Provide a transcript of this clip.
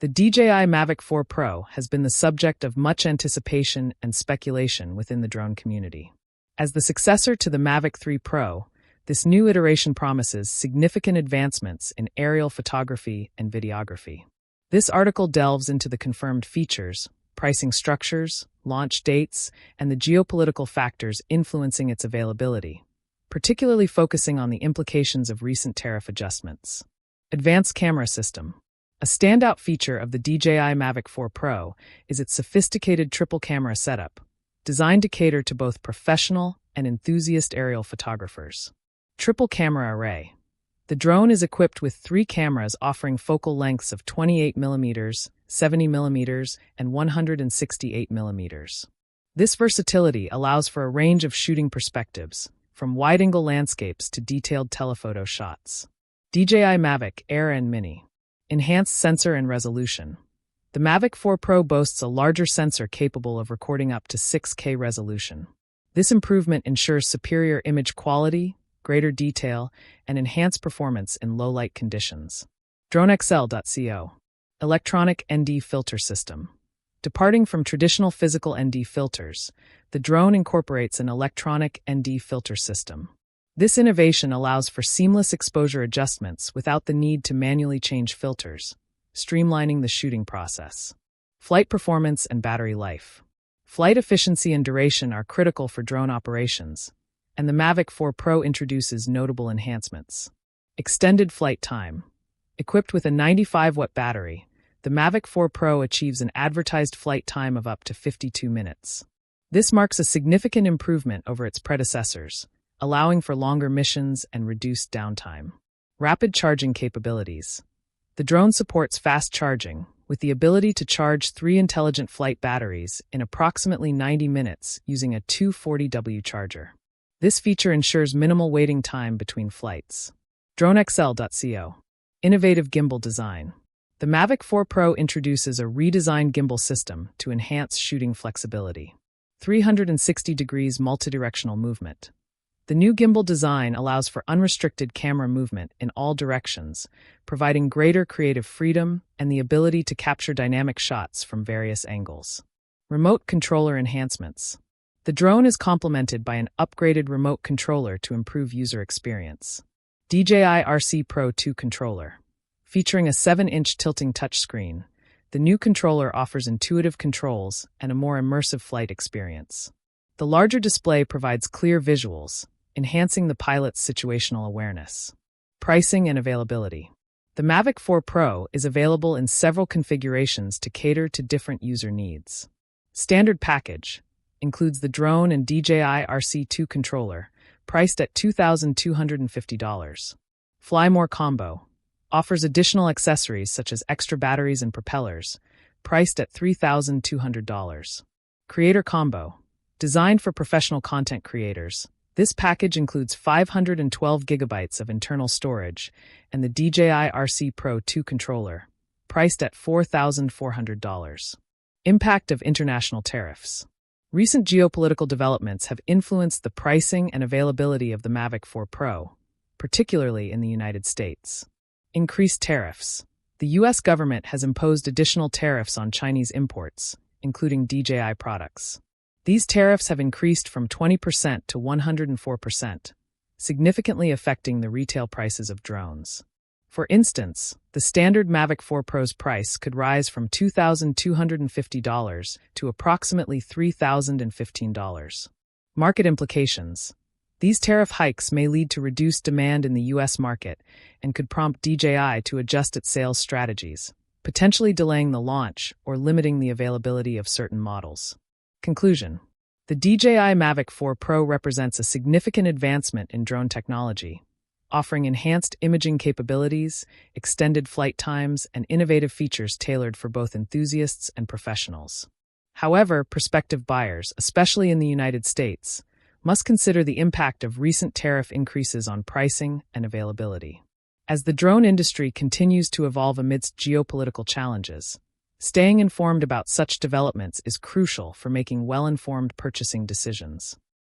The DJI Mavic 4 Pro has been the subject of much anticipation and speculation within the drone community. As the successor to the Mavic 3 Pro, this new iteration promises significant advancements in aerial photography and videography. This article delves into the confirmed features, pricing structures, launch dates, and the geopolitical factors influencing its availability, particularly focusing on the implications of recent tariff adjustments. Advanced Camera System. A standout feature of the DJI Mavic 4 Pro is its sophisticated triple camera setup, designed to cater to both professional and enthusiast aerial photographers. Triple camera array. The drone is equipped with 3 cameras offering focal lengths of 28mm, 70mm, and 168mm. This versatility allows for a range of shooting perspectives, from wide-angle landscapes to detailed telephoto shots. DJI Mavic Air and Mini. Enhanced sensor and resolution. The Mavic 4 Pro boasts a larger sensor capable of recording up to 6K resolution. This improvement ensures superior image quality, greater detail, and enhanced performance in low-light conditions. DroneXL.co. Electronic ND filter system. Departing from traditional physical ND filters, the drone incorporates an electronic ND filter system. This innovation allows for seamless exposure adjustments without the need to manually change filters, streamlining the shooting process. Flight performance and battery life. Flight efficiency and duration are critical for drone operations, and the Mavic 4 Pro introduces notable enhancements. Extended flight time. Equipped with a 95-watt battery, the Mavic 4 Pro achieves an advertised flight time of up to 52 minutes. This marks a significant improvement over its predecessors, allowing for longer missions and reduced downtime. Rapid charging capabilities. The drone supports fast charging, with the ability to charge 3 intelligent flight batteries in approximately 90 minutes using a 240W charger. This feature ensures minimal waiting time between flights. DroneXL.co. Innovative gimbal design. The Mavic 4 Pro introduces a redesigned gimbal system to enhance shooting flexibility. 360 degrees multidirectional movement. The new gimbal design allows for unrestricted camera movement in all directions, providing greater creative freedom and the ability to capture dynamic shots from various angles. Remote controller enhancements. The drone is complemented by an upgraded remote controller to improve user experience. DJI RC Pro 2 controller. Featuring a 7-inch tilting touchscreen, the new controller offers intuitive controls and a more immersive flight experience. The larger display provides clear visuals, enhancing the pilot's situational awareness. Pricing and availability. The Mavic 4 Pro is available in several configurations to cater to different user needs. Standard package includes the drone and DJI RC2 controller, priced at $2,250. Fly More Combo offers additional accessories such as extra batteries and propellers, priced at $3,200. Creator Combo. Designed for professional content creators, this package includes 512 gigabytes of internal storage and the DJI RC Pro 2 controller, priced at $4,400. Impact of international tariffs. Recent geopolitical developments have influenced the pricing and availability of the Mavic 4 Pro, particularly in the United States. Increased tariffs. The U.S. government has imposed additional tariffs on Chinese imports, including DJI products. These tariffs have increased from 20% to 104%, significantly affecting the retail prices of drones. For instance, the standard Mavic 4 Pro's price could rise from $2,250 to approximately $3,015. Market implications. These tariff hikes may lead to reduced demand in the U.S. market and could prompt DJI to adjust its sales strategies, potentially delaying the launch or limiting the availability of certain models. Conclusion. The DJI Mavic 4 Pro represents a significant advancement in drone technology, offering enhanced imaging capabilities, extended flight times, and innovative features tailored for both enthusiasts and professionals. However, prospective buyers, especially in the United States, must consider the impact of recent tariff increases on pricing and availability. As the drone industry continues to evolve amidst geopolitical challenges, staying informed about such developments is crucial for making well-informed purchasing decisions.